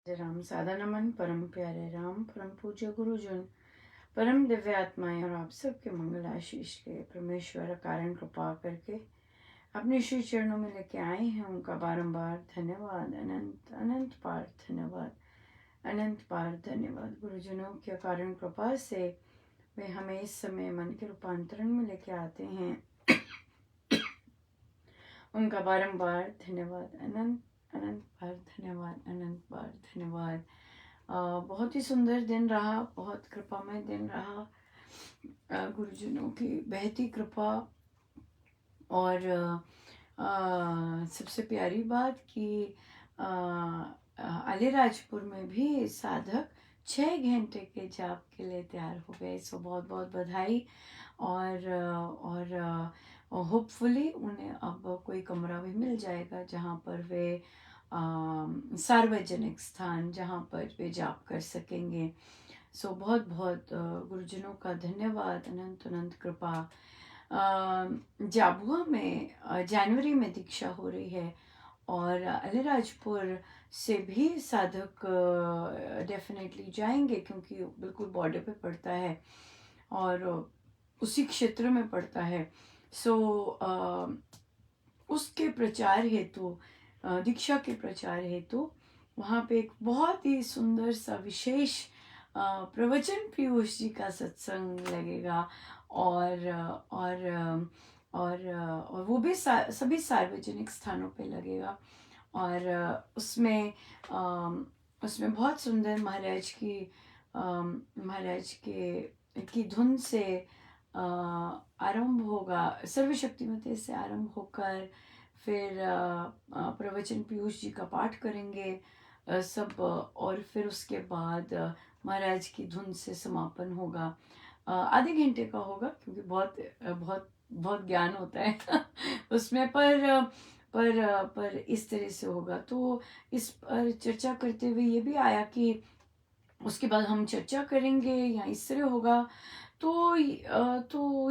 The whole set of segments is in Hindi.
राम सादा नमन परम प्यारे राम परम पूज्य गुरुजन परम दिव्य आत्माएं और आप सबके मंगल आशीष के परमेश्वर कारण कृपा करके अपने श्री चरणों में लेके आए हैं। उनका बारंबार धन्यवाद, अनंत अनंत पार धन्यवाद, अनंत पार धन्यवाद। गुरुजनों के कारण कृपा से वे हमें इस समय मन के रूपांतरण में लेके आते हैं। उनका बारंबार धन्यवाद, अनंत अनंत बार धन्यवाद, अनंत बार धन्यवाद। बहुत ही सुंदर दिन रहा, बहुत कृपामय दिन रहा। गुरुजनों की बहती कृपा और सबसे प्यारी बात कि अलीराजपुर में भी साधक 6 घंटे के जाप के लिए तैयार हो गए। सो बहुत बहुत बधाई। और होपफुली उन्हें अब कोई कमरा भी मिल जाएगा जहाँ पर वे सार्वजनिक स्थान जहाँ पर वे जाप कर सकेंगे। सो बहुत बहुत गुरुजनों का धन्यवाद, अनंत अनंत कृपा। जाबुआ में जनवरी में दीक्षा हो रही है और अलीराजपुर से भी साधक डेफिनेटली जाएंगे क्योंकि बिल्कुल बॉर्डर पे पड़ता है और उसी क्षेत्र में पड़ता है। सो उसके प्रचार हेतु, दीक्षा के प्रचार हेतु वहाँ पे एक बहुत ही सुंदर सा विशेष प्रवचन पीयूष जी का सत्संग लगेगा और वो भी सभी सार्वजनिक स्थानों पे लगेगा। और उसमें बहुत सुंदर महाराज की धुन से आरंभ होगा, सर्वशक्तिमते से आरंभ होकर फिर प्रवचन पीयूष जी का पाठ करेंगे सब, और फिर उसके बाद महाराज की धुन से समापन होगा। आधे घंटे का होगा क्योंकि बहुत बहुत बहुत ज्ञान होता है उसमें, पर इस तरह से होगा। तो इस पर चर्चा करते हुए ये भी आया कि उसके बाद हम चर्चा करेंगे या इस तरह होगा। तो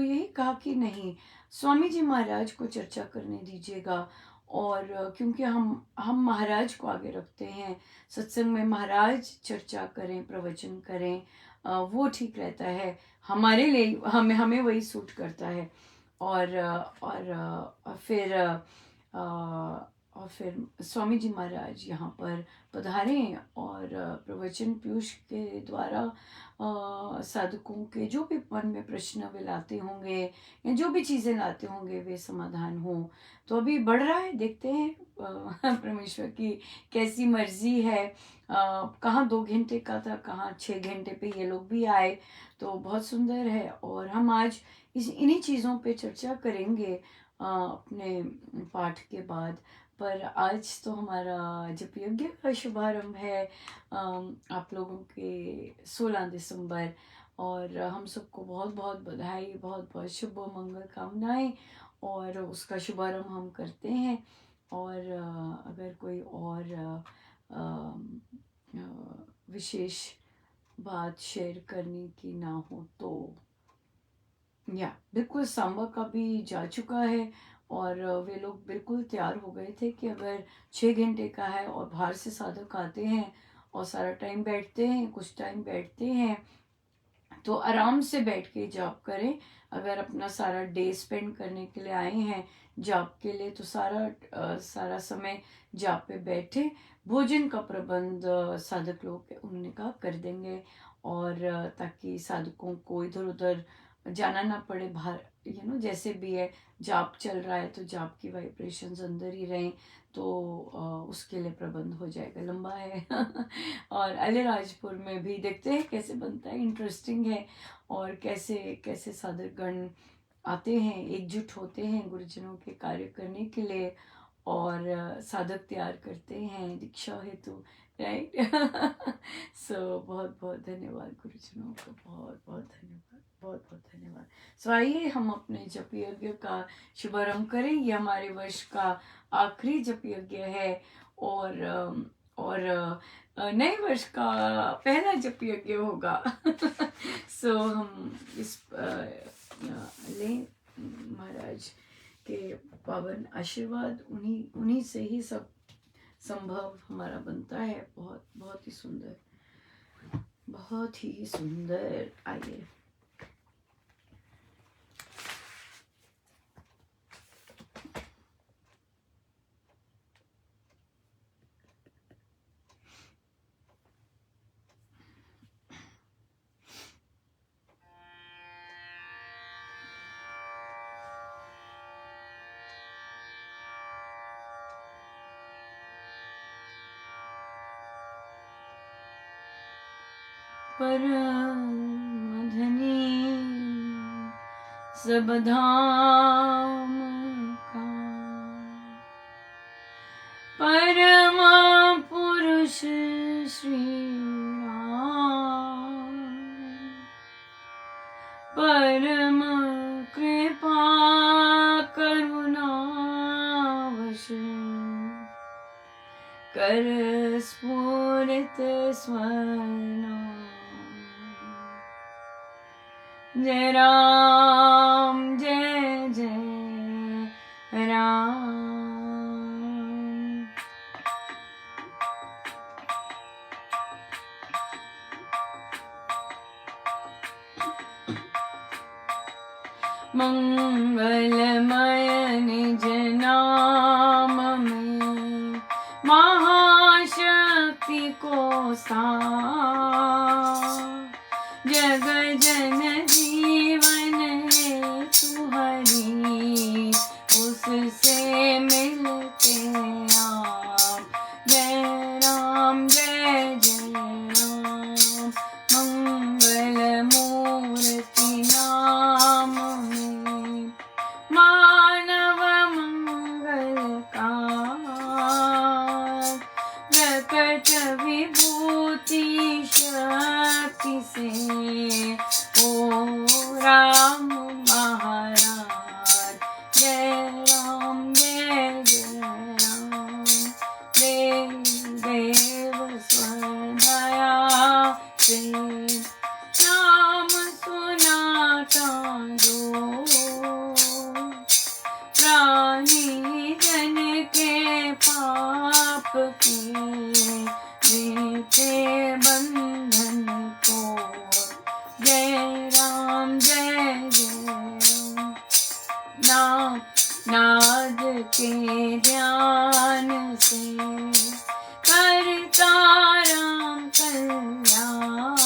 यही कहा कि नहीं, स्वामी जी महाराज को चर्चा करने दीजिएगा। और क्योंकि हम महाराज को आगे रखते हैं, सत्संग में महाराज चर्चा करें, प्रवचन करें, वो ठीक रहता है हमारे लिए, हमें वही सूट करता है। और फिर स्वामी जी महाराज यहाँ पर पधारें और प्रवचन पीयूष के द्वारा साधकों के जो भी मन में प्रश्न वे लाते होंगे या जो भी चीज़ें लाते होंगे वे समाधान हो। तो अभी बढ़ रहा है, देखते हैं परमेश्वर की कैसी मर्जी है। कहाँ 2 घंटे का था, कहाँ 6 घंटे पे ये लोग भी आए, तो बहुत सुंदर है। और हम आज इन्हीं चीज़ों पे चर्चा करेंगे अपने पाठ के बाद। पर आज तो हमारा जप यज्ञ का शुभारंभ है आप लोगों के 16 दिसंबर, और हम सबको बहुत बहुत बधाई, बहुत बहुत शुभ मंगल कामनाएं, और उसका शुभारंभ हम करते हैं। और अगर कोई और विशेष बात शेयर करने की ना हो तो या बिल्कुल सांबा का भी जा चुका है और वे लोग बिल्कुल तैयार हो गए थे कि अगर 6 घंटे का है और बाहर से साधक आते हैं और सारा टाइम बैठते हैं, कुछ टाइम बैठते हैं, तो आराम से बैठ के जाप करें। अगर अपना सारा डे स्पेंड करने के लिए आए हैं जाप के लिए, तो सारा समय जाप पे बैठे। भोजन का प्रबंध साधक लोग उन्होंने कहा कर देंगे, और ताकि साधकों को इधर उधर जाना ना पड़े बाहर, जैसे भी है जाप चल रहा है तो जाप की वाइब्रेशंस अंदर ही रहें, तो उसके लिए प्रबंध हो जाएगा। लंबा है और अलीराजपुर में भी देखते हैं कैसे बनता है, इंटरेस्टिंग है। और कैसे कैसे साधकगण आते हैं, एकजुट होते हैं गुरुजनों के कार्य करने के लिए, और साधक तैयार करते हैं दीक्षा हेतु, राइट। सो बहुत बहुत धन्यवाद गुरुजनों को, बहुत बहुत धन्यवाद, बहुत बहुत धन्यवाद। सो आइए हम अपने जप यज्ञ का शुभारंभ करें। ये हमारे वर्ष का आखिरी जप यज्ञ है और नए वर्ष का पहला जप यज्ञ होगा। सो हम इस लें महाराज के पावन आशीर्वाद, उन्हीं से ही सब संभव हमारा बनता है। बहुत बहुत ही सुंदर, बहुत ही सुंदर। आइए परम धनी सब धाम का, परम पुरुष श्री राम, परम कृपा करुणावश, कर स्फुरित स्वनाम। जय राम जय जय राम। मंगलमय निज नाम में महाशक्ति को सार, जग जन जीवन हेतु हरि उससे मिलते आप। जय राम जय जय राम। मंगल मूर्ति नाम में मानव मंगल कार, प्रकट विभूति शक्ति से ओ राम महाराज। जय राम जय जय राम। देव देव स्वदया से नाम सुनाता जो, प्राणी जन के पाप के मीठे बंधन को। जय राम जय जय राम। नाद के ध्यान से करता राम कल्याण,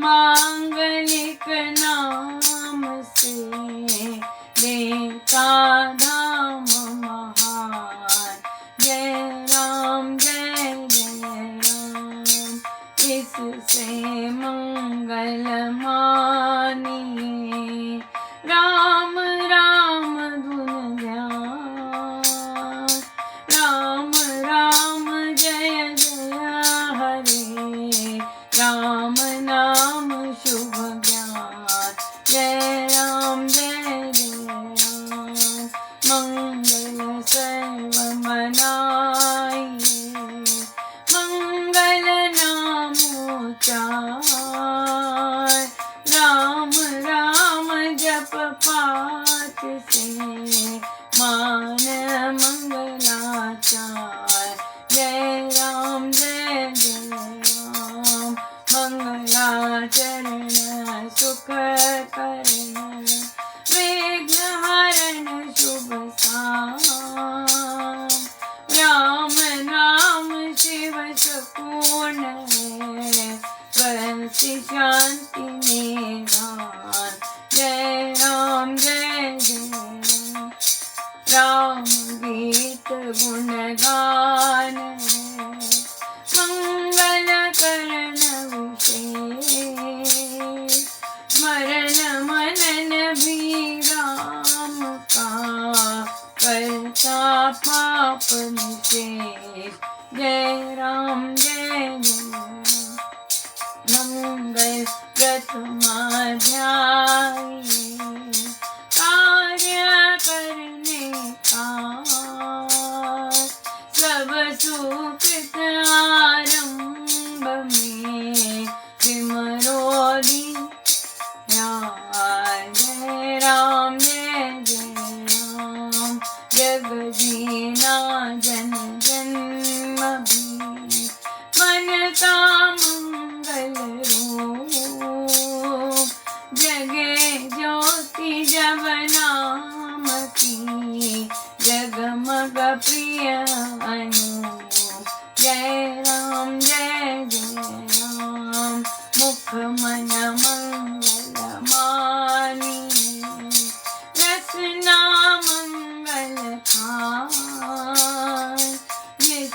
मांगलिक नाम से देता धाम महान। जय राम जय जय राम। इससे मंगल मानिए राम राम धुन ध्यान। राम राम जय जय हरे, राम नाम शुभ ज्ञान। जय राम जय जय राम। मंगल सर्व मनाइए, मंगल नाम उचार। राम राम जप पाठ से मान मंगलाचार। जय राम जय जय राम। मंगलाचरण सुख करण, विघ्न हरण शुभ सार। राम नाम शिव सकून है, बंसी शांति निधान। जय राम जय जय राम। राम गीत गुण गान है, मंगल करण विशेष। स्मरण मनन भी राम का, करता पाप निषेध। जय राम जय जय राम। मंगल प्रथमाध्याय, कार्य करने का सब सुकृत आरंभ में सिमरो राम। जय राम जय जय राम। जग जीवन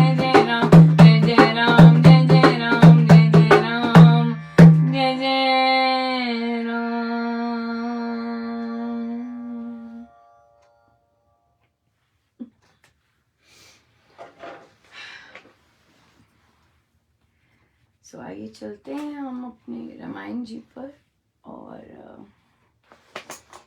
जय जय राम, जय जय राम, जय जय राम, जय जय राम, जय जय राम। सो आइए चलते हैं हम अपने रामायण जी पर, और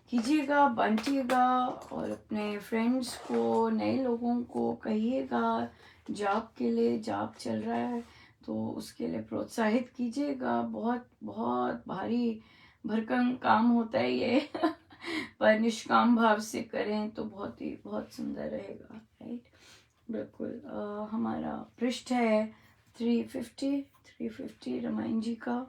कीजिएगा, बांटिएगा, और अपने फ्रेंड्स को, नए लोगों को कहिएगा। जॉब के लिए, जॉब चल रहा है तो उसके लिए प्रोत्साहित कीजिएगा। बहुत बहुत भारी भरकम काम होता है ये पर निष्काम भाव से करें तो बहुत सुंदर रहेगा। राइट, बिल्कुल। हमारा पृष्ठ है 350 रामायण जी का।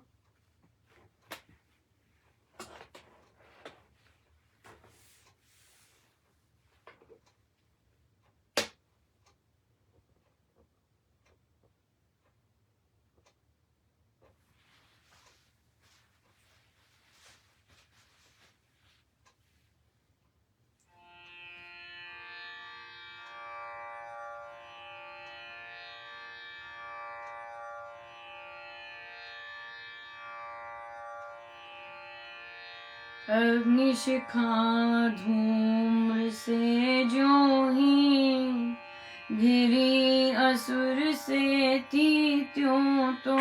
अग्निशिखा धूम्र से ज्यों घिरी असुर से त्यों तो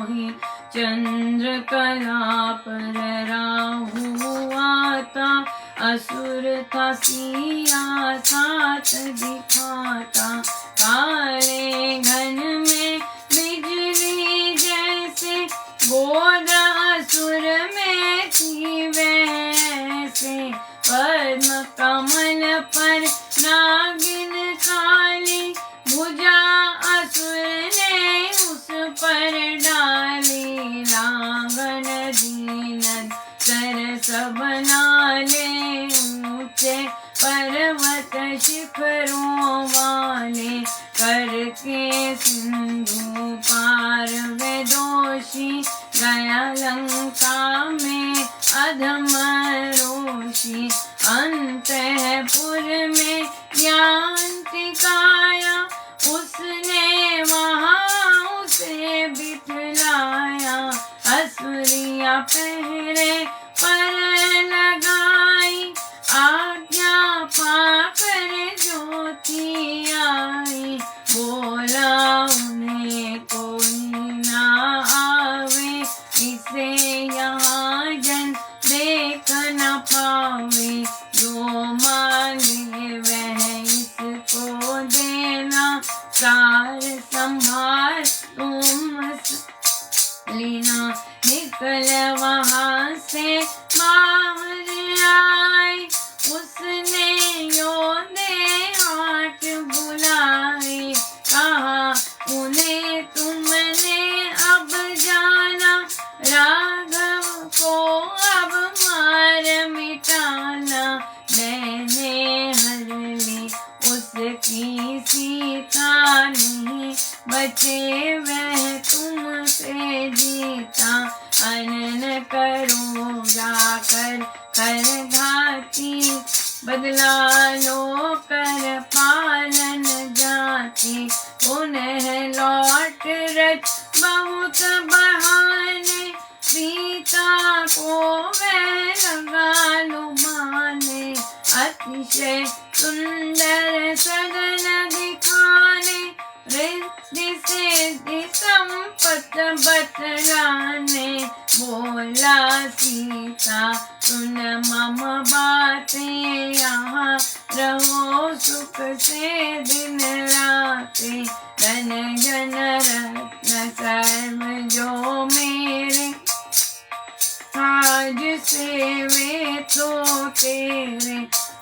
ही चंद्र कला पर राहु आता असुर था सिया साथ दिखाता काले घन में बिजली जैसे गोद असुर में थी वैसे पद्म कमल पर नागिन काली भुजा असुर ने उस पर डाली नागन दीन सरस बनाले ऊंचे पर्वत शिखरों वाले करके सिंधु पार वे दोषी गया लंका में अधम रोषी अंतःपुर में ज्ञानतिकाया उसने वहाँ उसे बिठलाया असुरिया पहरे पर लगाई आज्ञा पाकर ज्योति आई बोला उन्हें कोई ना आवे इसे यहाँ जन देख न पावे जो मांगे वह इसको देना सार संभार तुम लीना निकल वहाँ से बाहर आए उसने योने हाथ बुलाए नहीं बचे वह तुमसे जीता। अनन करो जाकर कर घाती, बदला लो कर पालन जाति। पुनः लौट रच बहुत बहाने, सीता को वह लगा लुभाने। अतिशय सुंदर सदन दिखाने, रिद्धि सिद्धि संपत बतलाने। बोला सीता सुन मम बातें, यहाँ रहो सुख से दिन रातें। धन जन रत्न सर्व जो मेरे, आज से वे तो तेरे।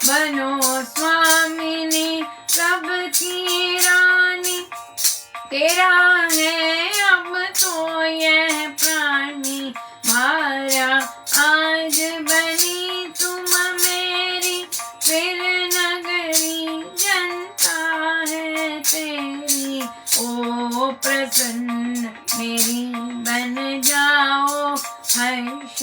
बनो स्वामिनी सबकी रानी, तेरा है अब तो यह प्राणी। मारा आज बनी तुम मेरी, फिर नगरी जनता है तेरी। ओ प्रसन्न मेरी बन जाओ हर्ष,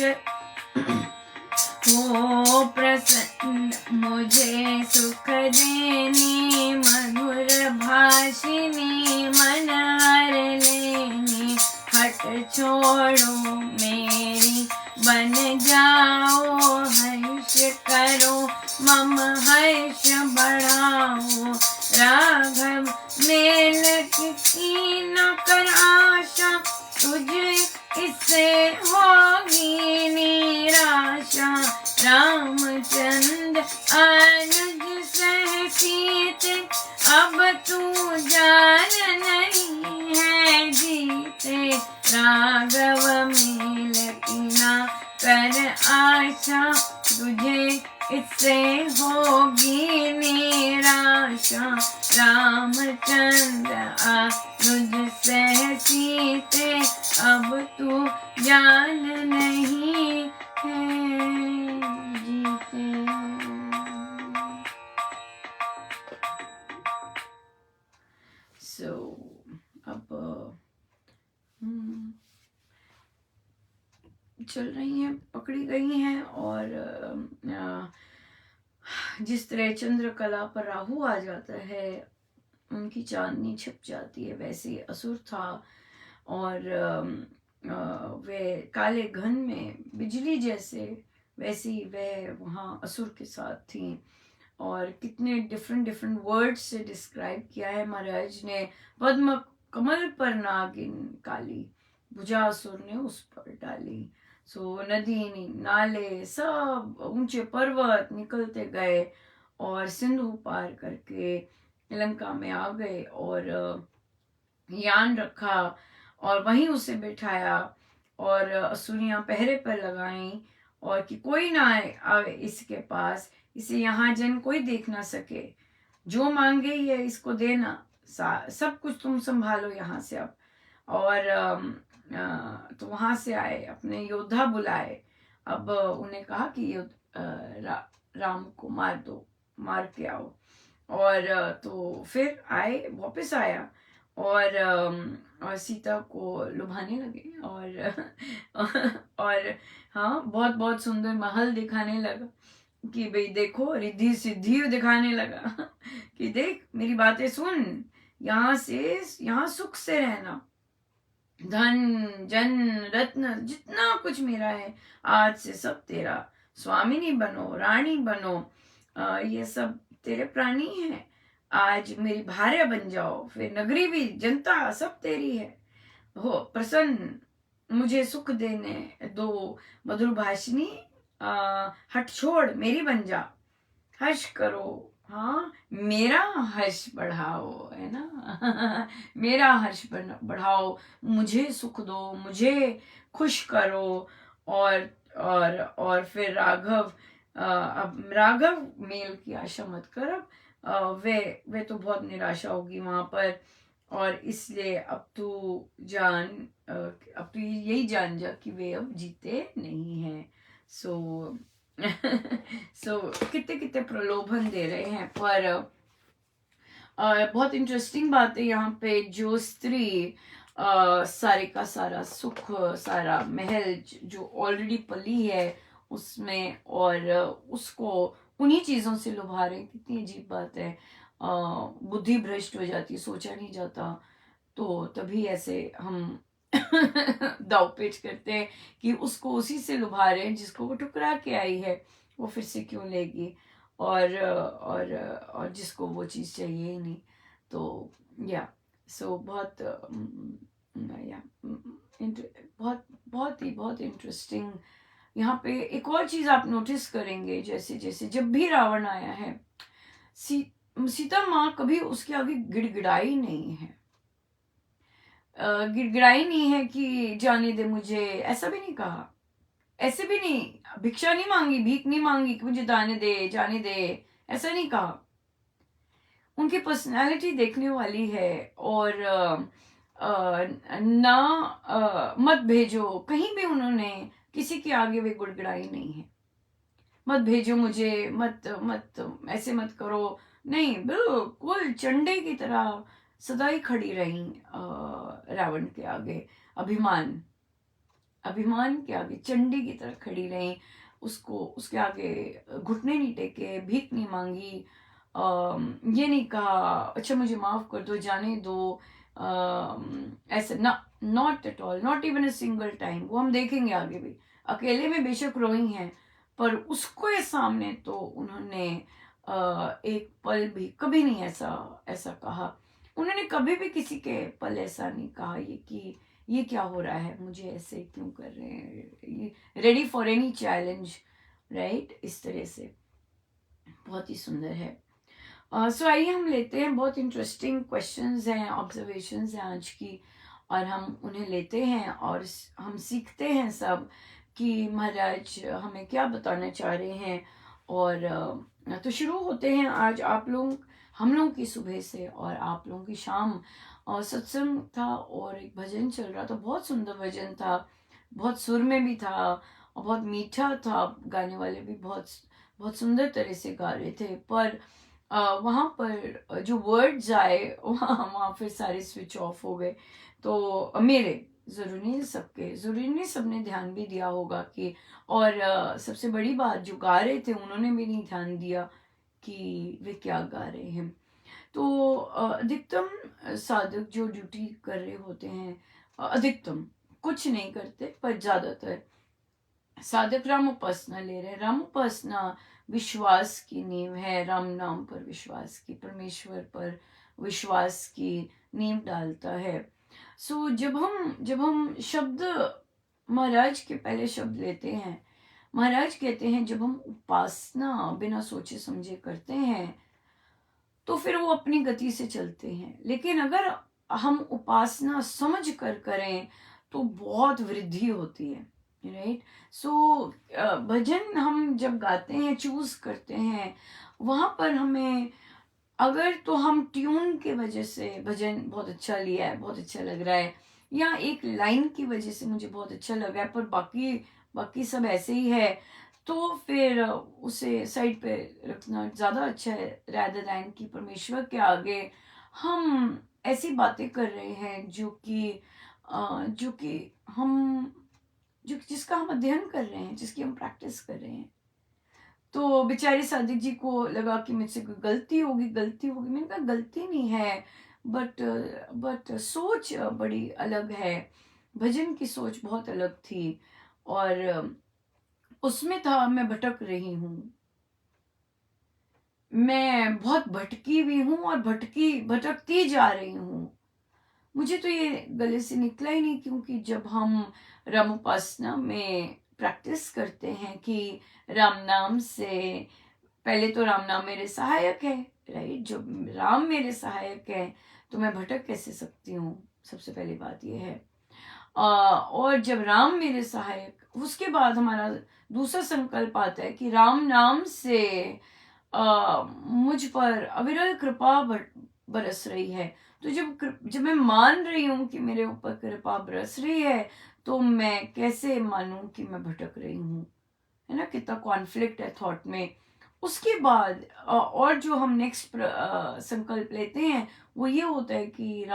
हो प्रसन्न मुझे सुख देनी। मधुर भाषिनी मन हर लेनी, हट छोड़ो मेरी बन जाओ हर्ष करो मम हर्ष बढ़ाओ। राघव मेल की न कर आशा, तुझे इससे होगी निराशा। रामचंद्र अनुज सह सीते, अब तू जान नहीं है जीते। राघव मेल की न कर आशा, तुझे इससे होगी निराशा। रामचंद्र अनुज सह सीते, अब तू जान नहीं है जीते। अब चल रही हैं, पकड़ी गई हैं। और जिस तरह चंद्रकला पर राहु आ जाता है, उनकी चांदनी छिप जाती है, वैसे असुर था। और वे काले घन में बिजली जैसे, वैसी वे वहाँ असुर के साथ थी। और कितने डिफरेंट वर्ड्स से डिस्क्राइब किया है महाराज ने। पद्म कमल पर नागिन काली, भुजा असुर ने उस पर डाली। सो नदी नाले सब ऊंचे पर्वत निकलते गए और सिंधु पार करके लंका में आ गए। और यान रखा और वहीं उसे बिठाया, और असुरियां पहरे पर लगाईं, और कि कोई ना आए इसके पास, इसे यहाँ जन कोई देख ना सके। जो मांगे ये इसको देना, सब कुछ तुम संभालो यहाँ से अब। और तो वहां से आए, अपने योद्धा बुलाए। अब उन्हें कहा कि राम को मार दो, मार के आओ। और तो फिर आए, वापस आया और सीता को लुभाने लगे। और हाँ, बहुत बहुत सुंदर महल दिखाने लगा कि भाई देखो, रिद्धि सिद्धि दिखाने लगा कि देख मेरी बातें सुन, यहाँ सुख से रहना। धन जन रत्न जितना कुछ मेरा है, आज से सब तेरा। स्वामिनी बनो, रानी बनो, ये सब तेरे प्राणी हैं। आज मेरी भार्या बन जाओ, फिर नगरी भी, जनता सब तेरी है। हो प्रसन्न, मुझे सुख देने दो। मधुर भाषिनी, हट छोड़ मेरी बन जा, हर्ष करो, हाँ मेरा हर्ष बढ़ाओ, है ना मेरा हर्ष बढ़ाओ, मुझे सुख दो, मुझे खुश करो। और फिर राघव, अब राघव मेल की आशा मत कर। अब वे तो बहुत निराशा होगी वहां पर। और इसलिए अब तू यही जान जा कि वे अब जीते नहीं हैं। सो कितने कितने प्रलोभन दे रहे हैं। पर बहुत इंटरेस्टिंग बात है यहाँ पे। जो स्त्री सारे का सारा सुख, सारा महल जो ऑलरेडी पली है उसमें, और उसको उन्हीं चीजों से लुभा रहे हैं, कितनी अजीब बात है। बुद्धि भ्रष्ट हो जाती है, सोचा नहीं जाता। तो तभी ऐसे हम दाव पेच करते हैं कि उसको उसी से लुभा रहे हैं जिसको वो ठुकरा के आई है, वो फिर से क्यों लेगी। और जिसको वो चीज़ चाहिए ही नहीं। तो या सो बहुत या बहुत बहुत इंटरेस्टिंग। यहाँ पे एक और चीज आप नोटिस करेंगे, जैसे जैसे जब भी रावण आया है, सी, सीता माँ कभी उसके आगे गिड़गिड़ाई नहीं है। गिड़गिड़ाई नहीं है कि जाने दे मुझे, ऐसा भी नहीं कहा। ऐसे भी नहीं भिक्षा नहीं मांगी, भीख नहीं मांगी कि मुझे दाने दे, जाने दे, ऐसा नहीं कहा। उनकी पर्सनालिटी देखने वाली है। और ना मत भेजो, कहीं भी उन्होंने किसी के आगे वे गुड़गुड़ाई नहीं है। मत भेजो मुझे, मत मत ऐसे मत करो, नहीं, बिल्कुल चंडे की तरह सदा ही खड़ी रही रावण के आगे। अभिमान, अभिमान के आगे चंडी की तरह खड़ी रही। उसको उसके आगे घुटने नहीं टेके, भीख नहीं मांगी, ये नहीं कहा अच्छा मुझे माफ कर दो, जाने दो। ऐसे ना, not at all, not even a single time. वो हम देखेंगे आगे भी, अकेले में बेशक रोई हैं, पर उसको ये सामने तो उन्होंने एक पल भी कभी नहीं ऐसा ऐसा कहा। उन्होंने कभी भी किसी के पल ऐसा नहीं कहा ये कि ये क्या हो रहा है, मुझे ऐसे क्यों कर रहे हैं, ready for any challenge, right, इस तरह से। बहुत ही सुंदर है। सो आइए हम लेते हैं, बहुत इंटरेस्टिंग क्वेश्चंस हैं, ऑब्जर्वेशंस हैं आज की, और हम उन्हें लेते हैं और हम सीखते हैं सब कि महाराज हमें क्या बताना चाह रहे हैं। और तो शुरू होते हैं आज आप लोग, हम लोगों की सुबह से और आप लोगों की शाम। और सत्संग था और एक भजन चल रहा था, बहुत सुंदर भजन था, बहुत सुर में भी था और बहुत मीठा था। गाने वाले भी बहुत बहुत सुंदर तरह से गा रहे थे। पर वहाँ पर जो वर्ड्स आए वहाँ वहाँ फिर सारे स्विच ऑफ हो गए। तो मेरे, जरूरी नहीं सबके, जरूरी नहीं सबने ध्यान भी दिया होगा कि, और सबसे बड़ी बात जो गा रहे थे उन्होंने भी नहीं ध्यान दिया कि वे क्या गा रहे हैं। तो अधिकतम साधक जो ड्यूटी कर रहे होते हैं, अधिकतम कुछ नहीं करते, पर ज्यादातर साधक राम उपासना ले रहे हैं। राम उपासना विश्वास की नींव है, राम नाम पर विश्वास की, परमेश्वर पर विश्वास की नींव डालता है। सो जब हम शब्द, महाराज के पहले शब्द लेते हैं, महाराज कहते हैं जब हम उपासना बिना सोचे समझे करते हैं तो फिर वो अपनी गति से चलते हैं। लेकिन अगर हम उपासना समझ कर करें तो बहुत वृद्धि होती है, राइट। सो भजन हम जब गाते हैं, चूज करते हैं, वहां पर हमें, अगर तो हम ट्यून के वजह से भजन बहुत अच्छा लिया है, बहुत अच्छा लग रहा है, या एक लाइन की वजह से मुझे बहुत अच्छा लगा है, पर बाकी बाकी सब ऐसे ही है, तो फिर उसे साइड पे रखना ज़्यादा अच्छा है, rather than कि परमेश्वर के आगे हम ऐसी बातें कर रहे हैं जो कि हम, जो जिसका हम अध्ययन कर रहे हैं, जिसकी हम प्रैक्टिस कर रहे हैं। तो बेचारे सादिक जी को लगा कि मुझसे कोई गलती होगी, गलती होगी। मैंने कहा गलती नहीं है, बट सोच बड़ी अलग है। भजन की सोच बहुत अलग थी, और उसमें था मैं भटक रही हूँ, मैं बहुत भटकी हुई हूँ और भटकती जा रही हूँ। मुझे तो ये गले से निकला ही नहीं, क्योंकि जब हम राम उपासना में प्रैक्टिस करते हैं कि राम नाम से, पहले तो राम नाम मेरे सहायक है, राइट। जो राम मेरे सहायक है तो मैं भटक कैसे सकती हूँ, सबसे पहली बात ये है। और जब राम मेरे सहायक, उसके बाद हमारा दूसरा संकल्प आता है कि राम नाम से मुझ पर अविरल कृपा बरस रही है। तो जब मैं मान रही हूँ कि मेरे ऊपर कृपा बरस रही है, तो मैं कैसे मानूं कि मैं भटक रही हूँ, है ना। कितना कॉन्फ्लिक्ट है थॉट में। उसके बाद और जो हम नेक्स्ट संकल्प लेते हैं वो ये होता है कि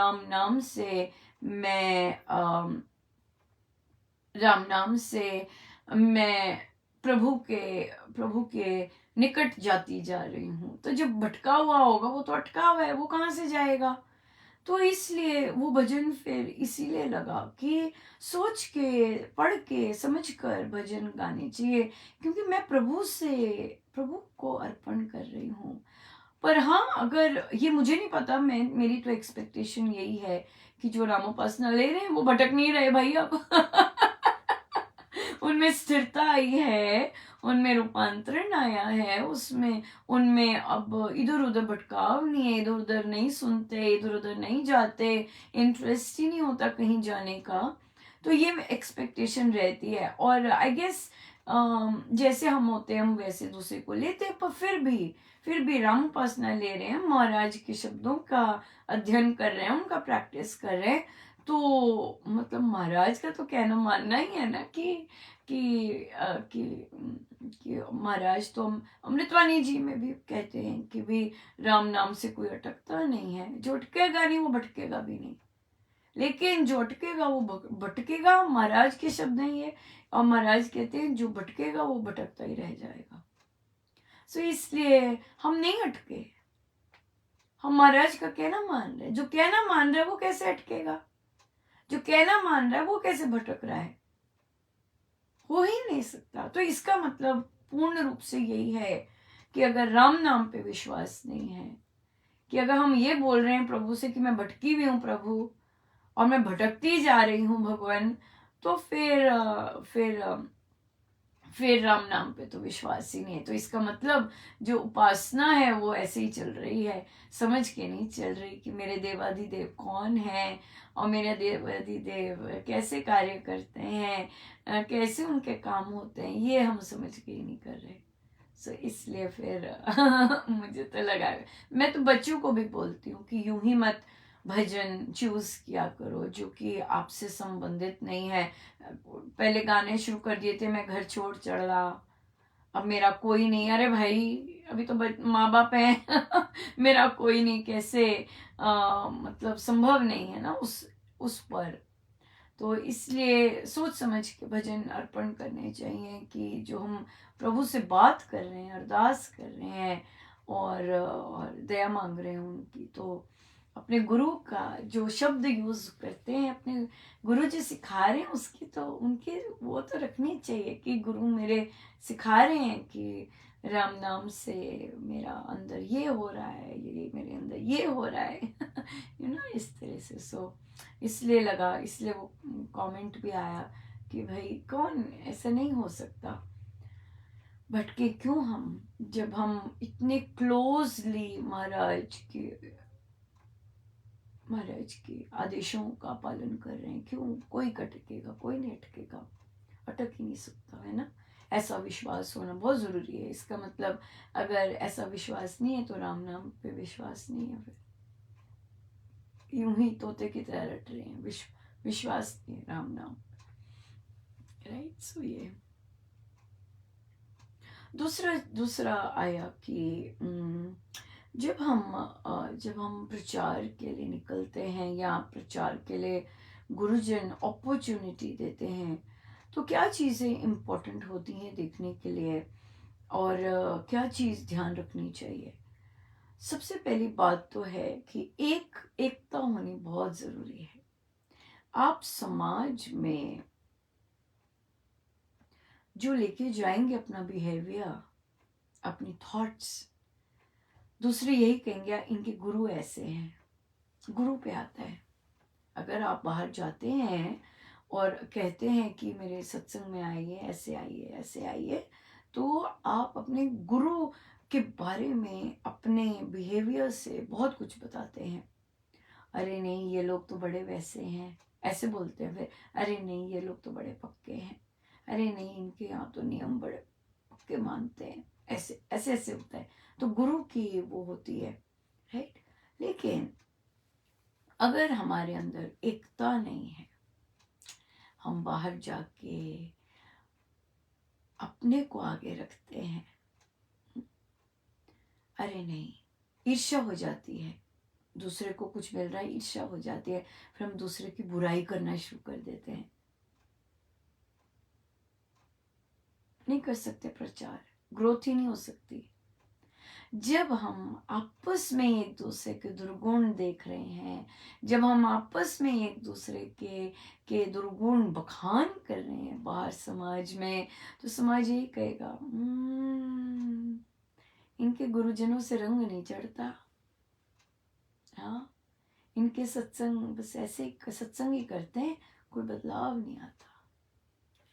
मैं राम नाम से मैं प्रभु के निकट जाती जा रही हूँ। तो जब भटका हुआ होगा वो तो अटका हुआ है, वो कहाँ से जाएगा। तो इसलिए वो भजन फिर इसीलिए लगा कि सोच के पढ़ के समझ कर भजन गाने चाहिए, क्योंकि मैं प्रभु को अर्पण कर रही हूँ। पर हाँ, अगर ये मुझे नहीं पता, मैं मेरी तो एक्सपेक्टेशन यही है कि जो रामोपासना ले रहे हैं वो भटक नहीं रहे भाई अब। उनमें स्थिरता आई है, उनमें रूपांतरण आया है, उसमें उनमें अब इधर उधर भटकाव नहीं है, इधर उधर नहीं सुनते, इधर उधर नहीं जाते, इंटरेस्ट ही नहीं होता कहीं जाने का। तो ये एक्सपेक्टेशन रहती है। और आई गेस जैसे हम होते हैं हम वैसे दूसरे को लेते हैं, पर फिर भी राम उपासना ले रहे हैं, महाराज के शब्दों का अध्ययन कर रहे हैं, उनका प्रैक्टिस कर रहे हैं। तो मतलब महाराज का तो कहना मानना ही है ना कि महाराज तो अमृतवाणी जी में भी कहते हैं कि भी राम नाम से कोई अटकता नहीं है, जो अटकेगा नहीं वो भटकेगा भी नहीं। लेकिन जो अटकेगा वो भटकेगा, महाराज के शब्द हैं ये। और महाराज कहते हैं जो भटकेगा वो भटकता ही रह जाएगा। सो इसलिए हम नहीं अटके, हम महाराज का कहना मान रहे हैं। जो कहना मान रहा है वो कैसे अटकेगा, जो कहना मान रहा है वो कैसे भटक रहा है, हो ही नहीं सकता। तो इसका मतलब पूर्ण रूप से यही है कि अगर राम नाम पे विश्वास नहीं है, कि अगर हम ये बोल रहे हैं प्रभु से कि मैं भटकी हुई हूँ प्रभु और मैं भटकती जा रही हूँ भगवान, तो फिर राम नाम पे तो विश्वास ही नहीं है। तो इसका मतलब जो उपासना है वो ऐसे ही चल रही है, समझ के नहीं चल रही कि मेरे देवाधिदेव कौन है और मेरे देवाधिदेव कैसे कार्य करते हैं, कैसे उनके काम होते हैं, ये हम समझ के ही नहीं कर रहे। सो इसलिए फिर मुझे तो लगा, मैं तो बच्चों को भी बोलती हूँ कि यूं ही मत भजन चूज किया करो जो कि आपसे संबंधित नहीं है। पहले गाने शुरू कर दिए थे, मैं घर छोड़ चला, अब मेरा कोई नहीं। अरे भाई अभी तो माँ बाप है मेरा कोई नहीं कैसे, मतलब संभव नहीं है ना उस पर। तो इसलिए सोच समझ के भजन अर्पण करने चाहिए कि जो हम प्रभु से बात कर रहे हैं, अरदास कर रहे हैं और दया मांग रहे हैं उनकी, तो अपने गुरु का जो शब्द यूज करते हैं, अपने गुरु जी सिखा रहे हैं उसकी तो उनके वो तो रखनी चाहिए कि गुरु मेरे सिखा रहे हैं कि राम नाम से मेरा अंदर ये हो रहा है, ये मेरे अंदर ये हो रहा है इस तरह से। सो इसलिए वो कमेंट भी आया कि भाई कौन, ऐसा नहीं हो सकता, भटके क्यों हम, जब हम इतने क्लोजली महाराज के आदेशों का पालन कर रहे हैं, क्यों कोई अटकेगा, कोई नहीं अटकेगा, अटक ही नहीं सकता है ना। ऐसा विश्वास होना बहुत जरूरी है। इसका मतलब अगर ऐसा विश्वास नहीं है तो राम नाम पे विश्वास नहीं है, फिर यूं ही तोते की तरह रट रहे हैं, विश्वास नहीं है राम नाम। राइट। सो ये दूसरा आया कि जब हम प्रचार के लिए निकलते हैं या प्रचार के लिए गुरुजन अपॉर्चुनिटी देते हैं, तो क्या चीज़ें इम्पोर्टेंट होती हैं देखने के लिए और क्या चीज़ ध्यान रखनी चाहिए। सबसे पहली बात तो है कि एकता होनी बहुत ज़रूरी है। आप समाज में जो लेके जाएंगे अपना बिहेवियर, अपनी थॉट्स, दूसरे यही कहेंगे इनके गुरु ऐसे हैं, गुरु पे आता है। अगर आप बाहर जाते हैं और कहते हैं कि मेरे सत्संग में आइए, ऐसे आइए, ऐसे आइए, तो आप अपने गुरु के बारे में अपने बिहेवियर से बहुत कुछ बताते हैं। अरे नहीं ये लोग तो बड़े वैसे हैं, ऐसे बोलते हैं। फिर अरे नहीं ये लोग तो बड़े पक्के हैं, अरे नहीं इनके यहाँ तो नियम बड़े पक्के मानते हैं, ऐसे ऐसे ऐसे होता है। तो गुरु की वो होती है, राइट। लेकिन अगर हमारे अंदर एकता नहीं है, हम बाहर जाके अपने को आगे रखते हैं, अरे नहीं, ईर्ष्या हो जाती है, दूसरे को कुछ मिल रहा है, ईर्ष्या हो जाती है, फिर हम दूसरे की बुराई करना शुरू कर देते हैं। नहीं कर सकते प्रचार, ग्रोथ ही नहीं हो सकती। जब हम आपस में एक दूसरे के दुर्गुण देख रहे हैं, जब हम आपस में एक दूसरे के दुर्गुण बखान कर रहे हैं बाहर समाज में, तो समाज यही कहेगा, इनके गुरुजनों से रंग नहीं चढ़ता। हाँ, इनके सत्संग बस ऐसे ही सत्संग ही करते हैं, कोई बदलाव नहीं आता।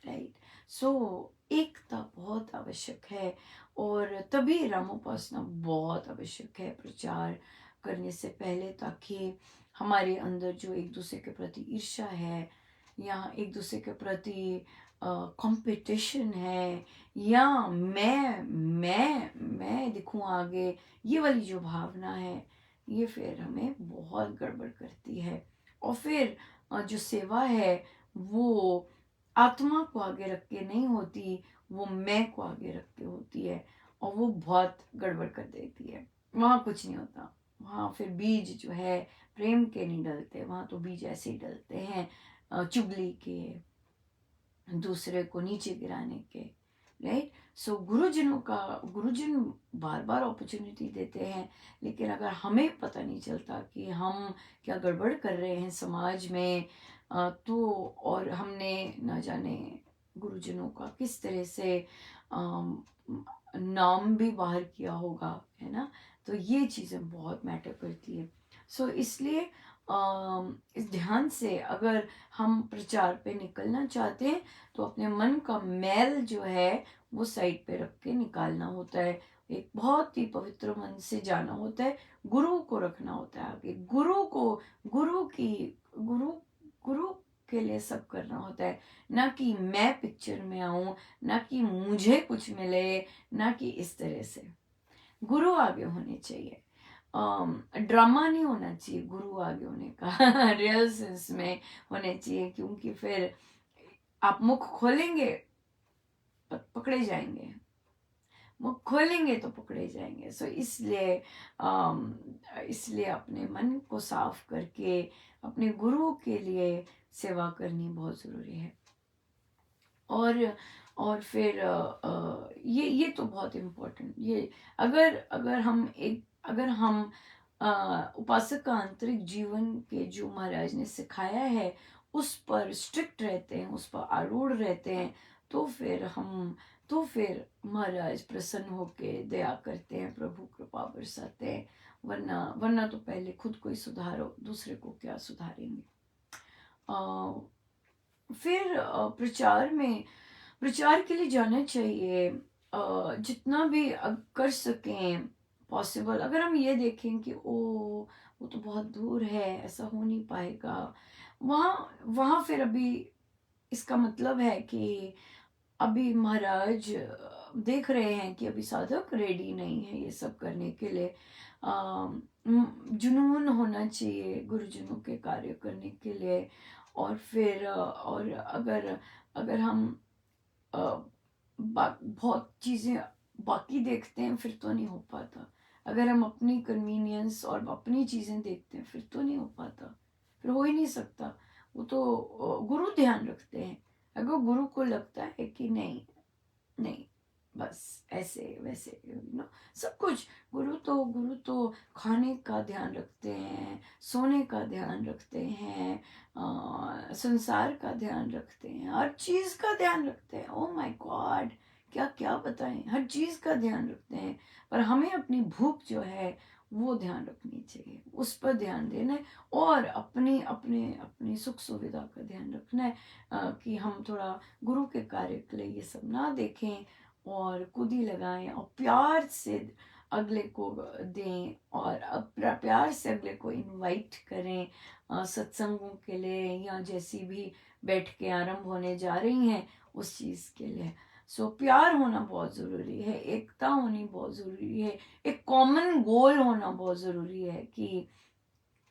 राइट। सो एकता बहुत आवश्यक है, और तभी रामोपासना बहुत आवश्यक है प्रचार करने से पहले, ताकि हमारे अंदर जो एक दूसरे के प्रति ईर्ष्या है, या एक दूसरे के प्रति कंपटीशन है, या मैं दिखूं आगे, ये वाली जो भावना है, ये फिर हमें बहुत गड़बड़ करती है। और फिर जो सेवा है वो आत्मा को आगे रख के नहीं होती, वो मैं को आगे रख के होती है, और वो बहुत गड़बड़ कर देती है। वहाँ कुछ नहीं होता, वहाँ फिर बीज जो है प्रेम के नहीं डलते, वहाँ तो बीज ऐसे ही डलते हैं चुगली के, दूसरे को नीचे गिराने के। राइट। सो गुरुजन बार बार अपॉर्चुनिटी देते हैं, लेकिन अगर हमें पता नहीं चलता कि हम क्या गड़बड़ कर रहे हैं समाज में, तो और हमने न जाने गुरुजनों का किस तरह से नाम भी बाहर किया होगा, है ना, तो ये चीज़ें बहुत मैटर करती है। सो इसलिए इस ध्यान से अगर हम प्रचार पे निकलना चाहते हैं, तो अपने मन का मैल जो है वो साइड पे रख के निकालना होता है, एक बहुत ही पवित्र मन से जाना होता है, गुरु को रखना होता है आगे, गुरु की गुरु गुरु के लिए सब करना होता है, ना कि मैं पिक्चर में आऊं, ना कि मुझे कुछ मिले, ना कि इस तरह से। गुरु आगे होने चाहिए, ड्रामा नहीं होना चाहिए गुरु आगे होने का रियल सेंस में होने चाहिए, क्योंकि फिर आप मुख खोलेंगे पकड़े जाएंगे, मुख खोलेंगे तो पकड़े जाएंगे। सो इसलिए अपने मन को साफ करके अपने गुरु के लिए सेवा करनी बहुत ज़रूरी है। और फिर ये तो बहुत इम्पोर्टेंट, ये अगर हम उपासक का आंतरिक जीवन के जो महाराज ने सिखाया है उस पर स्ट्रिक्ट रहते हैं, उस पर आरूढ़ रहते हैं, तो फिर महाराज प्रसन्न होके दया करते हैं, प्रभु कृपा बरसाते हैं। वरना वरना तो पहले खुद को ही सुधारो, दूसरे को क्या सुधारेंगे। फिर प्रचार के लिए जाना चाहिए, जितना भी कर सकें पॉसिबल। अगर हम ये देखें कि वो तो बहुत दूर है, ऐसा हो नहीं पाएगा, वहाँ वहाँ फिर अभी इसका मतलब है कि अभी महाराज देख रहे हैं कि अभी साधक रेडी नहीं है ये सब करने के लिए। जुनून होना चाहिए गुरुजनों के कार्य करने के लिए। और फिर और अगर हम बहुत चीज़ें बाकी देखते हैं फिर तो नहीं हो पाता। अगर हम अपनी कन्वीनियंस और अपनी चीज़ें देखते हैं फिर तो नहीं हो पाता, फिर हो ही नहीं सकता। वो तो गुरु ध्यान रखते हैं। अगर गुरु को लगता है कि नहीं नहीं, बस ऐसे वैसे सब कुछ, गुरु तो खाने का ध्यान रखते हैं, सोने का ध्यान रखते हैं, संसार का ध्यान रखते हैं, हर चीज़ का ध्यान रखते हैं। ओ माय गॉड, क्या क्या बताएं, हर चीज़ का ध्यान रखते हैं। पर हमें अपनी भूख जो है वो ध्यान रखनी चाहिए, उस पर ध्यान देना है, और अपनी अपने अपनी सुख सुविधा का ध्यान रखना है, कि हम थोड़ा गुरु के कार्य के लिए ये सब ना देखें, और कुदी लगाएं, और प्यार से अगले को दें, और प्यार से अगले को इनवाइट करें सत्संगों के लिए, या जैसी भी बैठ के आरंभ होने जा रही हैं उस चीज़ के लिए। सो प्यार होना बहुत ज़रूरी है, एकता होनी बहुत ज़रूरी है, एक कॉमन गोल होना बहुत ज़रूरी है कि,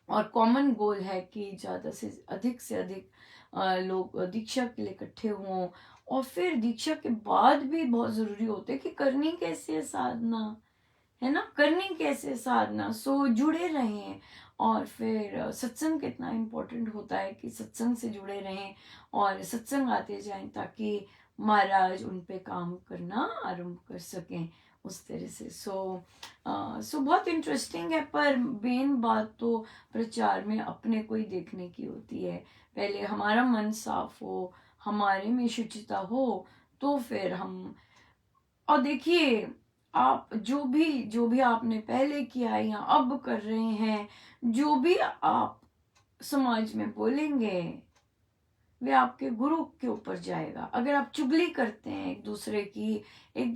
और कॉमन गोल है कि ज़्यादा से अधिक लोग दीक्षा के लिए इकट्ठे हों। और फिर दीक्षा के बाद भी बहुत ज़रूरी होता है कि करनी कैसे है साधना, है ना, करनी कैसे साधना, सो जुड़े रहें। और फिर सत्संग कितना इम्पोर्टेंट होता है कि सत्संग से जुड़े रहें और सत्संग आते जाएं ताकि महाराज उन पे काम करना आरंभ कर सकें उस तरह से। सो बहुत इंटरेस्टिंग है, पर मेन बात तो प्रचार में अपने को ही देखने की होती है। पहले हमारा मन साफ हो, हमारे में शुचिता हो, तो फिर हम, और देखिए आप जो भी आपने पहले किया है या अब कर रहे हैं, जो भी आप समाज में बोलेंगे वे आपके गुरु के ऊपर जाएगा। अगर आप चुगली करते हैं एक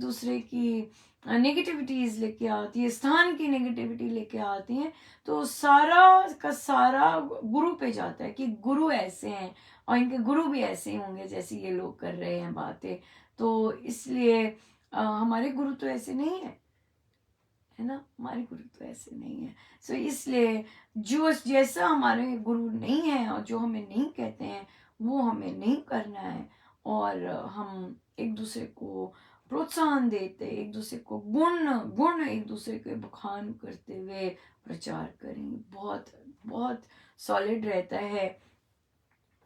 दूसरे की नेगेटिविटीज लेके आती है, स्थान की नेगेटिविटी लेके आती हैं, तो सारा का सारा गुरु पे जाता है कि गुरु ऐसे हैं और इनके गुरु भी ऐसे ही होंगे जैसे ये लोग कर रहे हैं बातें। तो इसलिए हमारे गुरु तो ऐसे नहीं है ना, हमारे गुरु तो ऐसे नहीं है। सो इसलिए जो जैसा हमारे गुरु नहीं है और जो हमें नहीं कहते हैं वो हमें नहीं करना है। और हम एक दूसरे को प्रोत्साहन देते, एक दूसरे को गुण गुण एक दूसरे के बखान करते हुए प्रचार करें, बहुत बहुत सॉलिड रहता है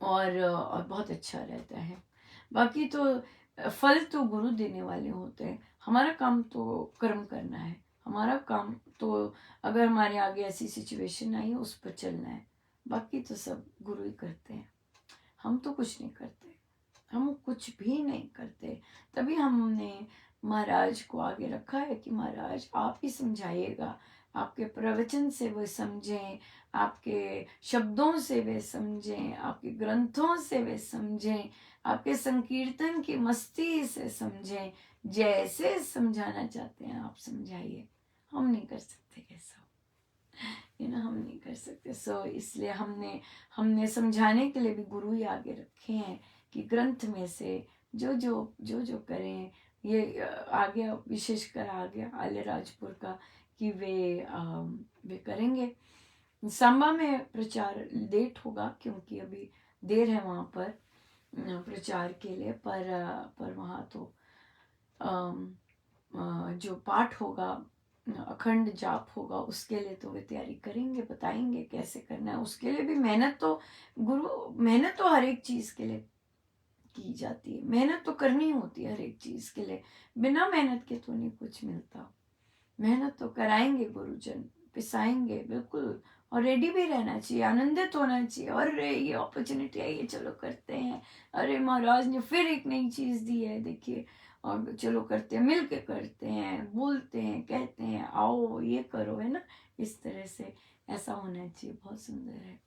और बहुत अच्छा रहता है। बाकी तो फल तो गुरु देने वाले होते हैं, हमारा काम तो कर्म करना है, हमारा काम तो अगर हमारे आगे ऐसी सिचुएशन आई उस पर चलना है। बाकी तो सब गुरु ही करते हैं, हम तो कुछ नहीं करते, हम कुछ भी नहीं करते। तभी हमने महाराज को आगे रखा है कि महाराज आप ही समझाइएगा, आपके प्रवचन से वे समझें, आपके शब्दों से वे समझें, आपके ग्रंथों से वे समझें, आपके संकीर्तन की मस्ती से समझें, जैसे समझाना चाहते हैं आप समझाइए। हम नहीं कर सकते ऐसा, हम नहीं कर सकते। इसलिए हमने समझाने के लिए भी गुरु ही आगे रखे हैं कि ग्रंथ में से जो करें। ये आ गया, विशेषकर आ गया आल्यराजपुर का कि वे करेंगे। सांबा में प्रचार लेट होगा क्योंकि अभी देर है वहाँ पर प्रचार के लिए, पर वहाँ तो जो पाठ होगा, अखंड जाप होगा, उसके लिए तो वे तैयारी करेंगे, बताएंगे कैसे करना है। उसके लिए भी मेहनत तो हर एक चीज़ के लिए की जाती है, मेहनत तो करनी होती है हर एक चीज़ के लिए, बिना मेहनत के तो नहीं कुछ मिलता। मेहनत तो कराएंगे गुरुजन, पिसाएंगे बिल्कुल, और रेडी भी रहना चाहिए, आनंदित होना चाहिए। अरे ये अपॉर्चुनिटी है, ये चलो करते हैं, अरे महाराज ने फिर एक नई चीज़ दी है देखिए, और चलो करते हैं, मिल के करते हैं, बोलते हैं, कहते हैं आओ ये करो, है ना, इस तरह से ऐसा होना चाहिए। बहुत सुंदर है।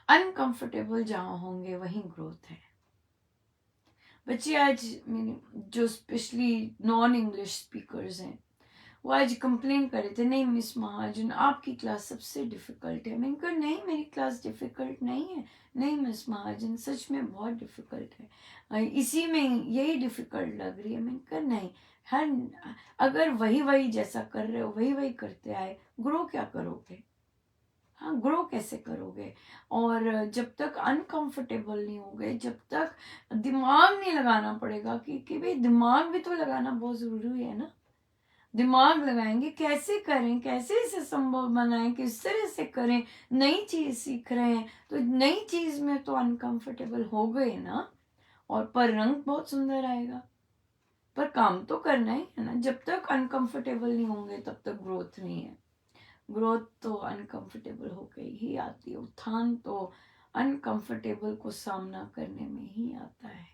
अनकंफर्टेबल जहाँ होंगे वहीं ग्रोथ है। बच्चे आज जो स्पेशली नॉन इंग्लिश स्पीकर्स हैं वो आज कंप्लेन कर रहे थे, नहीं मिस महाजन आपकी क्लास सबसे डिफ़िकल्ट है। मैंने कहा नहीं मेरी क्लास डिफ़िकल्ट नहीं है, नहीं मिस महाजन सच में बहुत डिफ़िकल्ट है, इसी में यही डिफ़िकल्ट लग रही है। मैंने कहा नहीं, हर अगर वही जैसा कर रहे हो वही करते आए, ग्रो क्या करोगे? हाँ, ग्रो कैसे करोगे? और जब तक अनकंफर्टेबल नहीं होगे, जब तक दिमाग नहीं लगाना पड़ेगा कि भाई दिमाग भी तो लगाना बहुत ज़रूरी है ना। दिमाग लगाएंगे, कैसे करें, कैसे इसे संभव बनाएं, किस तरह से करें, नई चीज सीख रहे हैं तो नई चीज में तो अनकंफर्टेबल हो गए ना, और पर रंग बहुत सुंदर आएगा। पर काम तो करना ही है ना, जब तक अनकंफर्टेबल नहीं होंगे तब तक ग्रोथ नहीं है। ग्रोथ तो अनकंफर्टेबल होकर ही आती है, उत्थान तो अनकंफर्टेबल को सामना करने में ही आता है,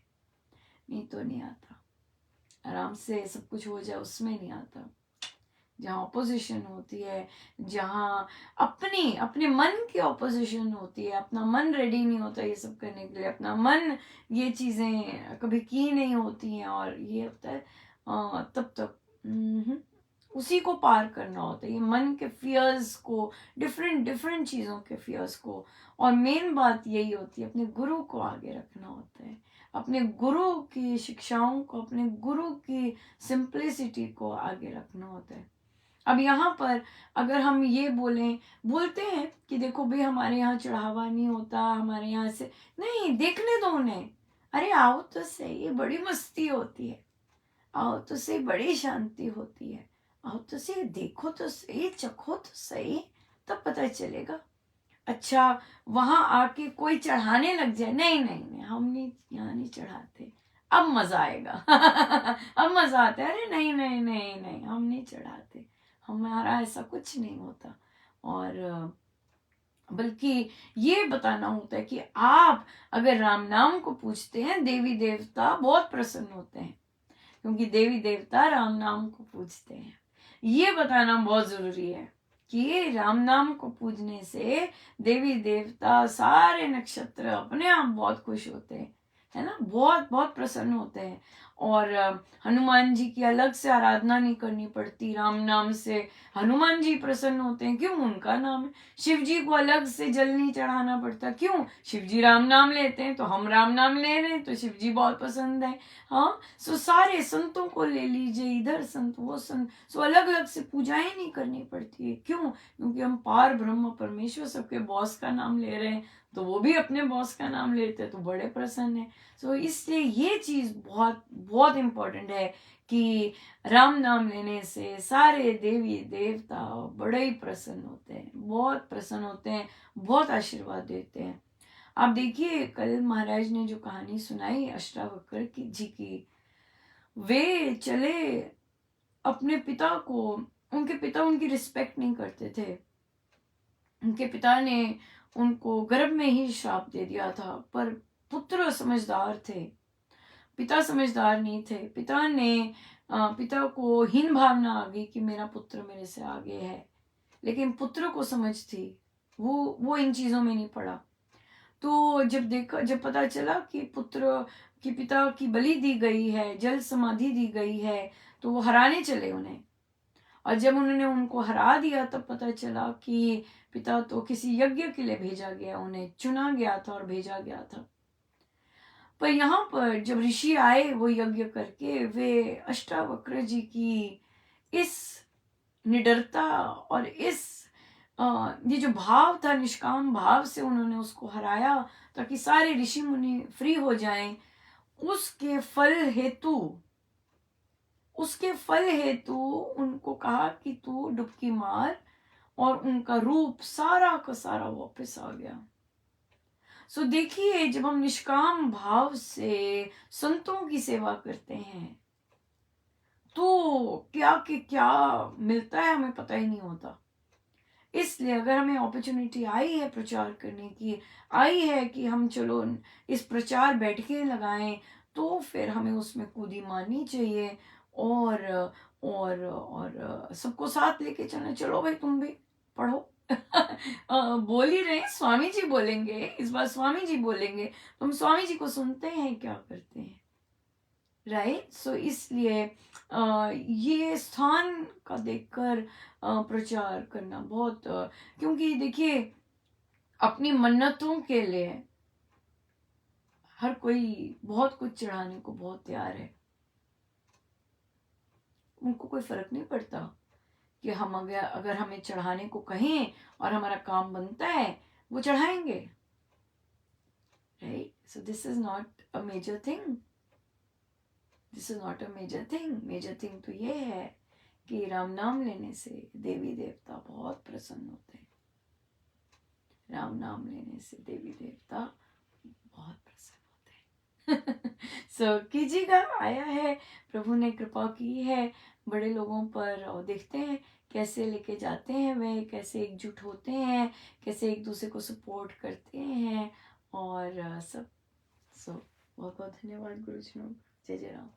नहीं तो नहीं आता। आराम से सब कुछ हो जाए उसमें नहीं आता। जहाँ ऑपोजिशन होती है, जहाँ अपने मन की ऑपोजिशन होती है, अपना मन रेडी नहीं होता ये सब करने के लिए, अपना मन ये चीज़ें कभी की नहीं होती हैं और ये होता है, तब तक उसी को पार करना होता है, ये मन के फियर्स को, डिफरेंट चीज़ों के फियर्स को। और मेन बात यही होती है, अपने गुरु को आगे रखना होता है, अपने गुरु की शिक्षाओं को, अपने गुरु की सिंप्लिसिटी को आगे रखना होता है। अब यहाँ पर अगर हम ये बोलते हैं कि देखो भाई हमारे यहाँ चढ़ावा नहीं होता, हमारे यहाँ से नहीं, देखने दो उन्हें, अरे आओ तो सही, बड़ी मस्ती होती है, आओ तो सही, बड़ी शांति होती है, आओ तो सही, देखो तो सही, चखो तो सही, तब पता चलेगा। अच्छा, वहां आके कोई चढ़ाने लग जाए, नहीं नहीं नहीं, हम नहीं, यहाँ नहीं चढ़ाते, अब मजा आएगा। अब मजा आता है, अरे नहीं नहीं नहीं नहीं, हम नहीं चढ़ाते, हमारा ऐसा कुछ नहीं होता। और बल्कि ये बताना होता है कि आप अगर राम नाम को पूछते हैं, देवी देवता बहुत प्रसन्न होते हैं, क्योंकि देवी देवता राम नाम को पूजते हैं। ये बताना बहुत जरूरी है कि राम नाम को पूजने से देवी देवता सारे नक्षत्र अपने आप बहुत खुश होते हैं, है ना, बहुत बहुत प्रसन्न होते हैं। और हनुमान जी की अलग से आराधना नहीं करनी पड़ती, राम नाम से हनुमान जी प्रसन्न होते हैं, क्यों, उनका नाम है। शिव जी को अलग से जल नहीं चढ़ाना पड़ता, क्यों, शिव जी राम नाम लेते हैं, तो हम राम नाम ले रहे हैं, तो शिव जी बहुत पसंद है। हाँ, सो सारे संतों को ले लीजिए, इधर संत वो संत, सो अलग अलग से पूजाएं नहीं करनी पड़ती है, क्यों, क्योंकि हम पार ब्रह्म परमेश्वर सबके बॉस का नाम ले रहे हैं, तो वो भी अपने बॉस का नाम लेते हैं, तो बड़े प्रसन्न है। सो इसलिए ये चीज बहुत बहुत इंपॉर्टेंट है कि राम नाम लेने से सारे देवी देवता बड़े ही प्रसन्न होते हैं, बहुत प्रसन्न होते हैं, बहुत आशीर्वाद देते हैं। आप देखिए, कल महाराज ने जो कहानी सुनाई अष्टावक्र की जी की, वे चले अपने पिता को, उनके पिता उनकी रिस्पेक्ट नहीं करते थे, उनके पिता ने उनको गर्भ में ही श्राप दे दिया था, पर पुत्र समझदार थे, पिता समझदार नहीं थे। पिता ने पिता को हीन भावना आ गई कि मेरा पुत्र मेरे से आगे है, लेकिन पुत्र को समझ थी, वो इन चीजों में नहीं पड़ा। तो जब पता चला कि पुत्र की पिता की बलि दी गई है, जल समाधि दी गई है, तो वो हराने चले उन्हें। और जब उन्होंने उनको हरा दिया, तब पता चला कि पिता तो किसी यज्ञ के लिए भेजा गया, उन्हें चुना गया था और भेजा गया था। पर यहाँ पर जब ऋषि आए वो यज्ञ करके, वे अष्टावक्र जी की इस निडरता और इस ये जो भाव था, निष्काम भाव से उन्होंने उसको हराया, ताकि सारे ऋषि मुनि फ्री हो जाएं, उसके फल हेतु उसके फल हेतु उनको कहा कि तू डुबकी मार, और उनका रूप सारा का सारा वापस आ गया। सो देखिए, जब हम निष्काम भाव से संतों की सेवा करते हैं, तो क्या कि क्या मिलता है हमें पता ही नहीं होता। इसलिए अगर हमें अपॉर्चुनिटी आई है प्रचार करने की, आई है कि हम चलो इस प्रचार बैठके लगाएं, तो फिर हमें उसमें कूदी मारनी चाहिए, और सबको साथ लेके चलना, चलो भाई तुम भी पढ़ो। बोल ही रहे, स्वामी जी बोलेंगे इस बार, स्वामी जी बोलेंगे, तुम स्वामी जी को सुनते हैं क्या करते हैं, राइट। सो इसलिए ये स्थान का देखकर प्रचार करना बहुत क्योंकि देखिए, अपनी मन्नतों के लिए हर कोई बहुत कुछ चढ़ाने को बहुत तैयार है, उनको कोई फर्क नहीं पड़ता कि हम अगर हमें चढ़ाने को कहें और हमारा काम बनता है, वो चढ़ाएंगे, right. So this is not a major thing, this is not a major thing. Major thing तो ये है कि राम नाम लेने से देवी देवता बहुत प्रसन्न होते हैं, राम नाम लेने से देवी देवता बहुत प्रसन्न होते हैं। सो कीजिएगा, आया है, प्रभु ने कृपा की है बड़े लोगों पर, और देखते हैं कैसे लेके जाते हैं, वे कैसे एकजुट होते हैं, कैसे एक दूसरे को सपोर्ट करते हैं, और सब। सो बहुत बहुत धन्यवाद गुरुजनों, जय जय राम।